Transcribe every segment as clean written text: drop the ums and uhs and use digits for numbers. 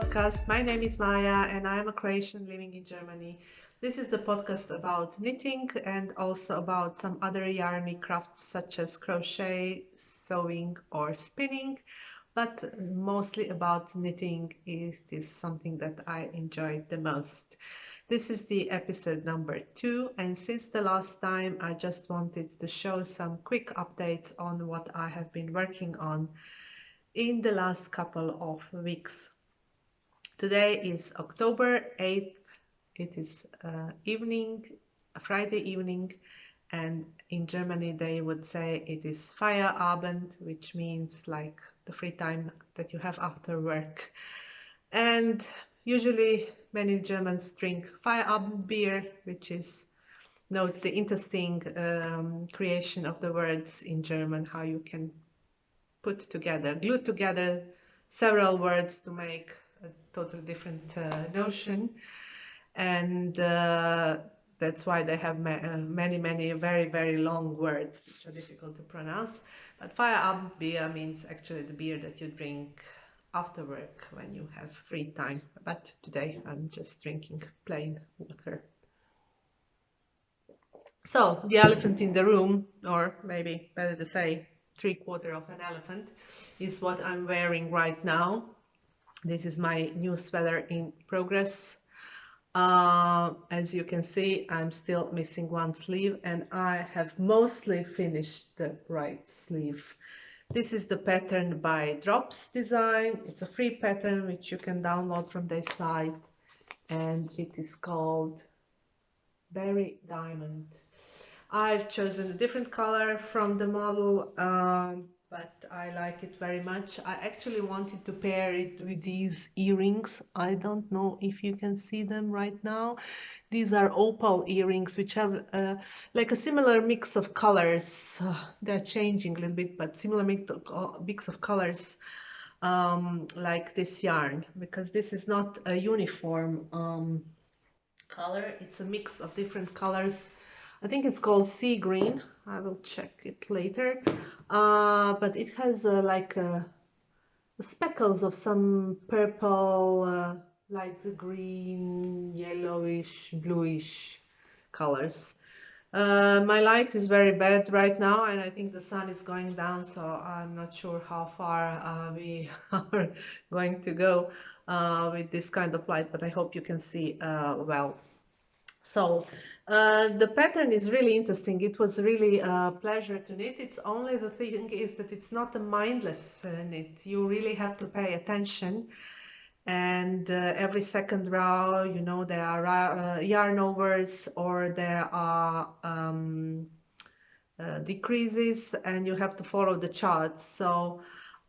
Podcast. My name is Maya and I am a Croatian living in Germany. This is the podcast about knitting and also about some other yarny crafts such as crochet, sewing or spinning, but mostly about knitting. It is something that I enjoy the most. This is the episode number 2, and since the last time I just wanted to show some quick updates on what I have been working on in the last couple of weeks. Today is October 8th. It is evening, a Friday evening, and in Germany they would say it is Feierabend, which means like the free time that you have after work. And usually many Germans drink Feierabend beer, which is, note the interesting creation of the words in German, how you can glue together several words to make a totally different notion. And that's why they have many very, very long words which are difficult to pronounce. But Feierabend beer means actually the beer that you drink after work when you have free time. But today I'm just drinking plain water. So the elephant in the room, or maybe better to say 3/4 of an elephant, is what I'm wearing right now. This is my new sweater in progress. As you can see, I'm still missing one sleeve and I have mostly finished the right sleeve. This is the pattern by Drops Design. It's a free pattern which you can download from their site, and it is called Berry Diamond. I've chosen a different color from the model, but I like it very much. I actually wanted to pair it with these earrings. I don't know if you can see them right now. These are opal earrings which have like a similar mix of colors. They're changing a little bit, but similar mix of colors like this yarn, because this is not a uniform color. It's a mix of different colors. I think it's called sea green. I will check it later. But it has like speckles of some purple, light green, yellowish, bluish colors. My light is very bad right now, and I think the sun is going down, so I'm not sure how far we are going to go with this kind of light, but I hope you can see well. So the pattern is really interesting. It was really a pleasure to knit. It's only the thing is that it's not a mindless knit. You really have to pay attention. And every second row, you know, there are yarn overs or there are decreases, and you have to follow the charts. So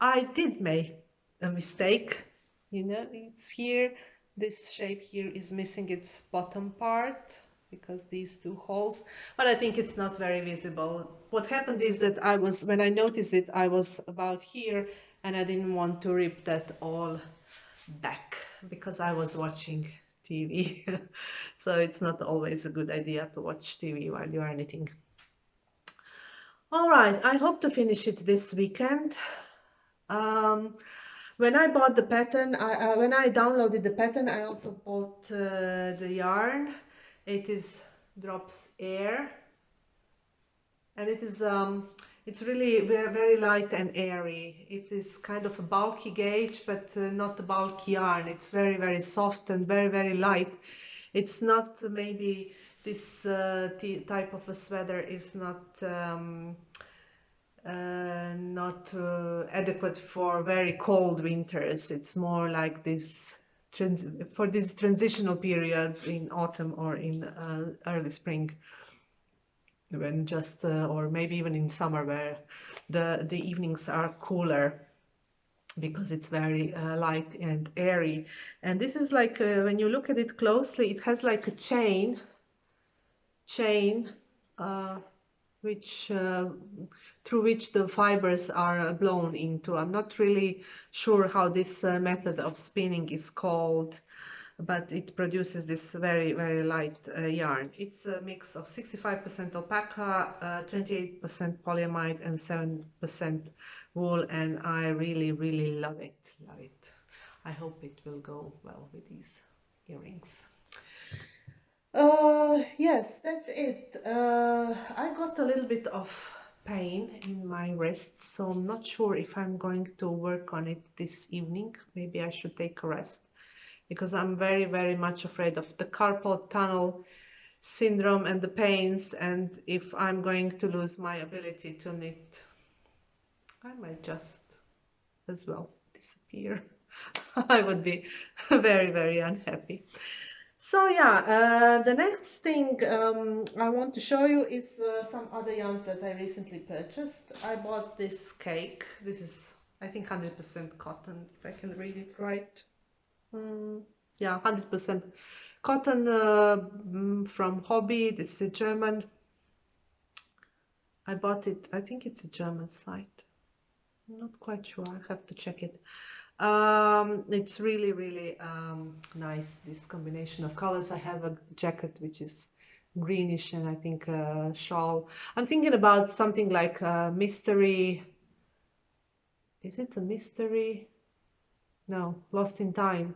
I did make a mistake. You know, it's here. This shape here is missing its bottom part because these two holes, but I think it's not very visible. What happened is that when I noticed it, I was about here and I didn't want to rip that all back because I was watching TV. So it's not always a good idea to watch TV while you are knitting. All right, I hope to finish it this weekend. When I bought the pattern, when I downloaded the pattern, I also bought the yarn. It is Drops Air, and it is it's really very light and airy. It is kind of a bulky gauge, but not a bulky yarn. It's very soft and very light. It's not maybe this type of a sweater is not adequate for very cold winters. It's more like this for this transitional period in autumn or in early spring, when just or maybe even in summer, where the evenings are cooler, because it's very light and airy. And this is like when you look at it closely, it has like a chain which through which the fibers are blown into. I'm not really sure how this method of spinning is called, but it produces this very light yarn. It's a mix of 65% alpaca, 28% polyamide and 7% wool, and I really love it. I hope it will go well with these earrings. Yes, that's it. I got a little bit of pain in my wrist, so I'm not sure if I'm going to work on it this evening. Maybe I should take a rest because I'm very, very much afraid of the carpal tunnel syndrome and the pains, and if I'm going to lose my ability to knit, I might just as well disappear. I would be very, very unhappy. So yeah, the next thing I want to show you is some other yarns that I recently purchased. I bought this cake. This is, I think, 100% cotton, if I can read it right. Yeah, 100% cotton from Hobbii. This is German. I bought it, I think it's a German site. I'm not quite sure, I have to check it. It's really, really nice, this combination of colors. I have a jacket which is greenish and I think a shawl. I'm thinking about something like a mystery. Is it a mystery? No, Lost in Time.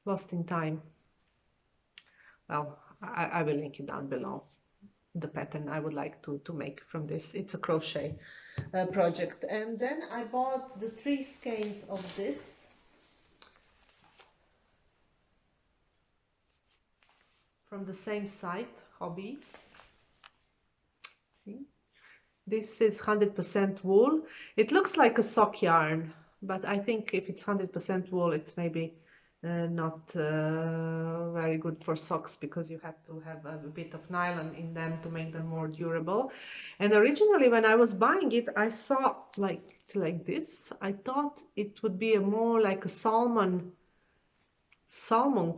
Lost in Time. Well, I will link it down below. The pattern I would like to make from this. It's a crochet project. And then I bought the 3 skeins of this from the same site, Hobbii. See, this is 100% wool. It looks like a sock yarn, but I think if it's 100% wool, it's maybe not very good for socks because you have to have a bit of nylon in them to make them more durable. And originally when I was buying it, I saw like this. I thought it would be a more like a salmon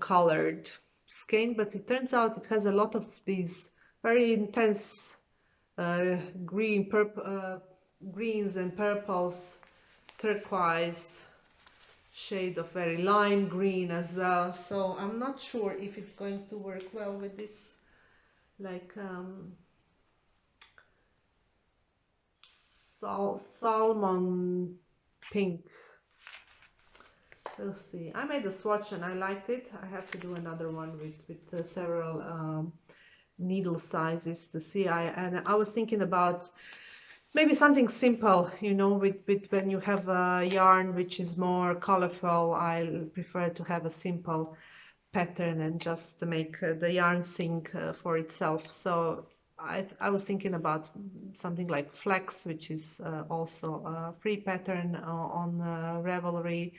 colored skein, but it turns out it has a lot of these very intense greens and purples, turquoise, shade of very lime green as well. So I'm not sure if it's going to work well with this like salmon pink. We'll see. I made a swatch and I liked it. I have to do another one with several needle sizes to see. And I was thinking about maybe something simple, you know, with when you have a yarn which is more colorful. I prefer to have a simple pattern and just to make the yarn sing for itself. So I was thinking about something like Flex, which is also a free pattern on Ravelry.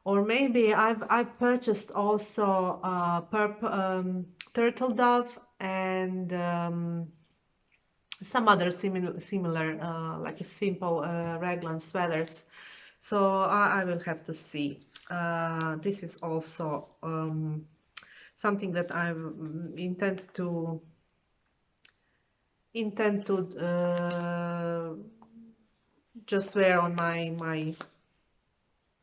Or maybe I've purchased also turtle dove and some other similar like a simple raglan sweaters. So I will have to see. This is also something that I intend to just wear on my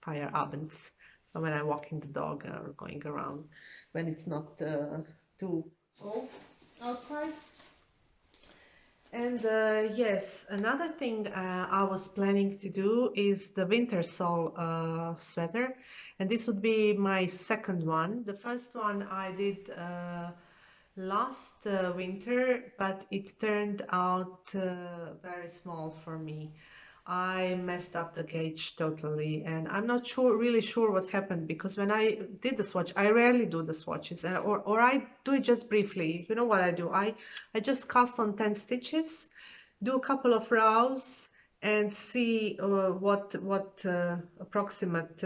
Feierabends when I'm walking the dog or going around when it's not too cold outside. And yes, another thing I was planning to do is the Vintersol sweater, and this would be my second one. The first one I did last winter, but it turned out very small for me. I messed up the gauge totally, and I'm not really sure what happened, because when I did the swatch, I rarely do the swatches, or I do it just briefly. You know what I do? I just cast on 10 stitches, do a couple of rows, and see what approximate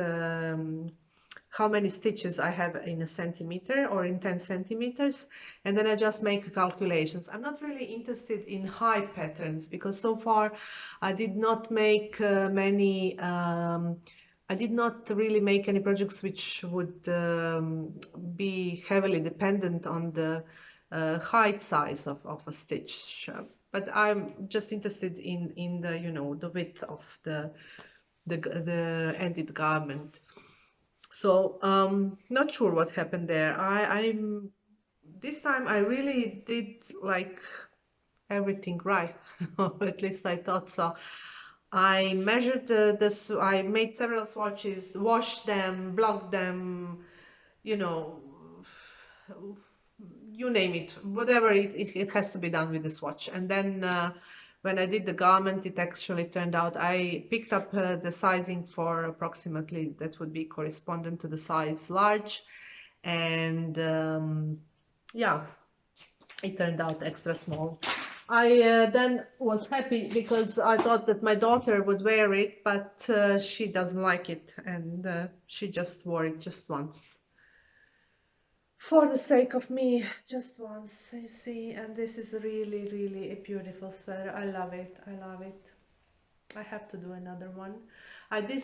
how many stitches I have in a centimeter or in 10 centimeters, and then I just make calculations. I'm not really interested in high patterns because so far I did not make I did not really make any projects which would be heavily dependent on the height size of a stitch. But I'm just interested in the, you know, the width of the ended garment. So not sure what happened there. I'm this time I really did like everything right, or at least I thought so. I measured this, I made several swatches, washed them, blocked them, you know, you name it, whatever it has to be done with the swatch. And then when I did the garment, it actually turned out I picked up the sizing for approximately that would be correspondent to the size large. And yeah, it turned out extra small. I then was happy because I thought that my daughter would wear it, but she doesn't like it, and she just wore it just once. For the sake of me, just once, you see, and this is really, really a beautiful sweater. I love it. I love it. I have to do another one. I did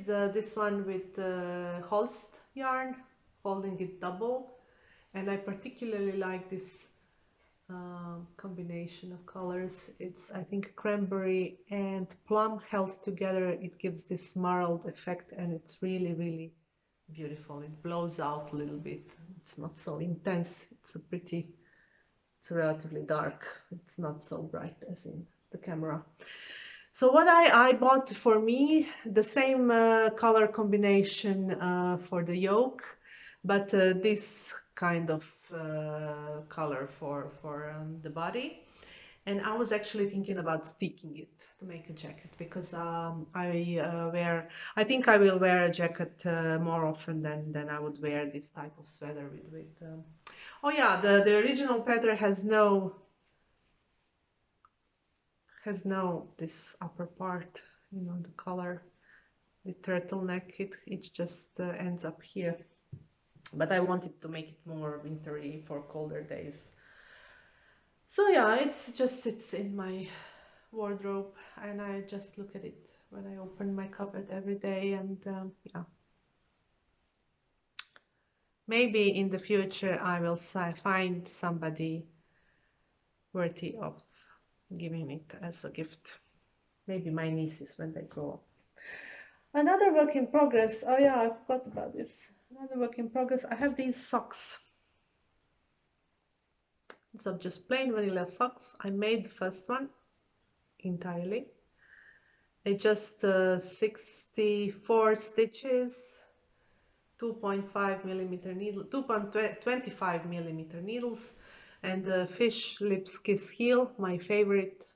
this one with Holst yarn, folding it double, and I particularly like this combination of colors. It's, I think, cranberry and plum held together. It gives this marled effect, and it's really, really beautiful. It blows out a little bit. It's not so intense. It's relatively dark. It's not so bright as in the camera. So what I bought for me, the same color combination for the yoke, but this kind of color for the body. And I was actually thinking about sticking it to make a jacket because I think I will wear a jacket more often than I would wear this type of sweater with oh yeah, the original pattern has no this upper part, you know, the color, the turtleneck, it just ends up here. But I wanted to make it more wintry for colder days. So yeah, it's in my wardrobe, and I just look at it when I open my cupboard every day, and yeah. Maybe in the future I will find somebody worthy of giving it as a gift. Maybe my nieces when they grow up. Another work in progress. Oh yeah, I forgot about this. Another work in progress. I have these socks. So just plain vanilla socks. I made the first one entirely. It's just 64 stitches, 2.5 millimeter needle, 2.25 millimeter needles, and the fish lips kiss heel, my favorite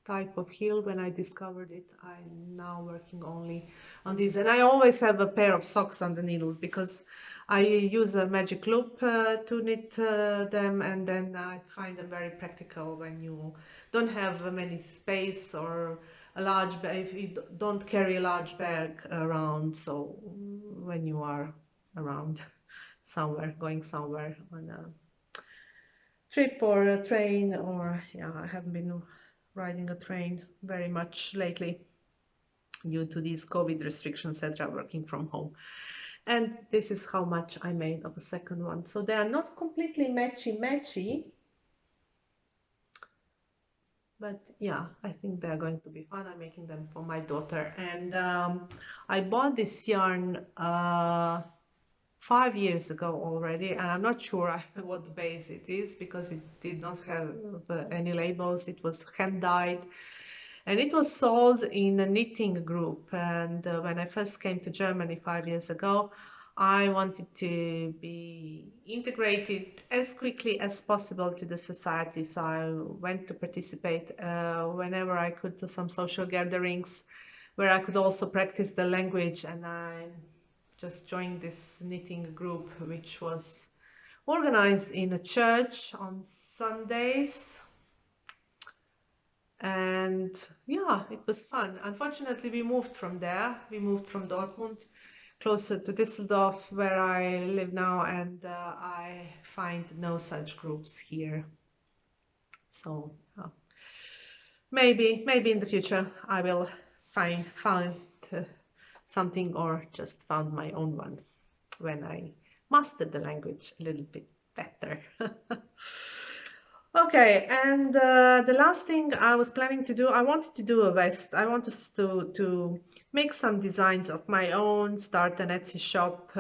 type of heel. When I discovered it, I'm now working only on these, and I always have a pair of socks on the needles because I use a magic loop to knit them, and then I find them very practical when you don't have many space or a large bag, if you don't carry a large bag around. So when you are around somewhere, going somewhere on a trip or a train, or yeah, I haven't been riding a train very much lately due to these COVID restrictions, etc., working from home. And this is how much I made of the second one. So they are not completely matchy, but yeah, I think they're going to be fun. I'm making them for my daughter. And I bought this yarn 5 years ago already, and I'm not sure what base it is because it did not have any labels. It was hand dyed, and it was sold in a knitting group. And when I first came to Germany 5 years ago, I wanted to be integrated as quickly as possible to the society. So I went to participate whenever I could to some social gatherings where I could also practice the language. And I just joined this knitting group, which was organized in a church on Sundays. And yeah, it was fun. Unfortunately, we moved from there. We moved from Dortmund closer to Düsseldorf, where I live now, and I find no such groups here. So maybe in the future I will find something, or just found my own one when I mastered the language a little bit better. Okay, and the last thing I was planning to do, I wanted to do a vest. I wanted to make some designs of my own, start an Etsy shop,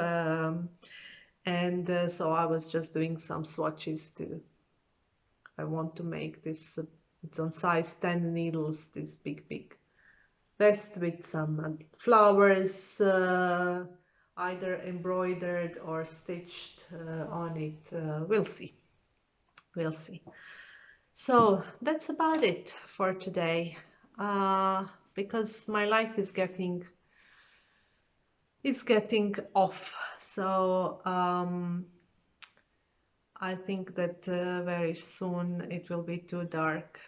and so I was just doing some swatches too. I want to make this, it's on size 10 needles, this big vest with some flowers, either embroidered or stitched on it. We'll see. We'll see. So that's about it for today. Because my life is getting off. So I think that very soon it will be too dark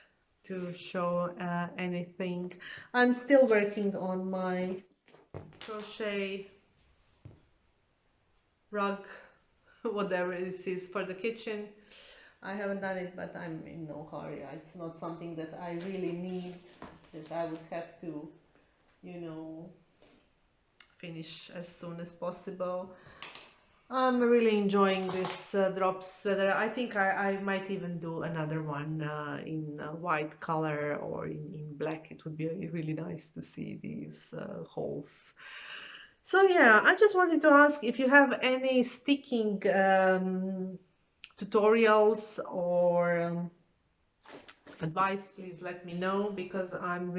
to show anything. I'm still working on my crochet rug, whatever this is for the kitchen. I haven't done it, but I'm in no hurry. It's not something that I really need, that I would have to, you know, finish as soon as possible. I'm really enjoying this drop sweater. I think I might even do another one in white color or in black. It would be really nice to see these holes. So yeah, I just wanted to ask if you have any sticking tutorials or advice, please let me know, because I would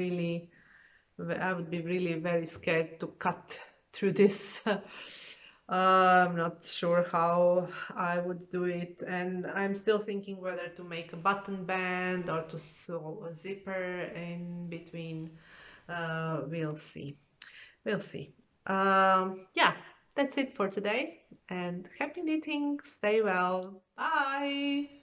be really very scared to cut through this. I'm not sure how I would do it, and I'm still thinking whether to make a button band or to sew a zipper in between. We'll see. We'll see. Yeah, that's it for today, and happy knitting. Stay well. Bye.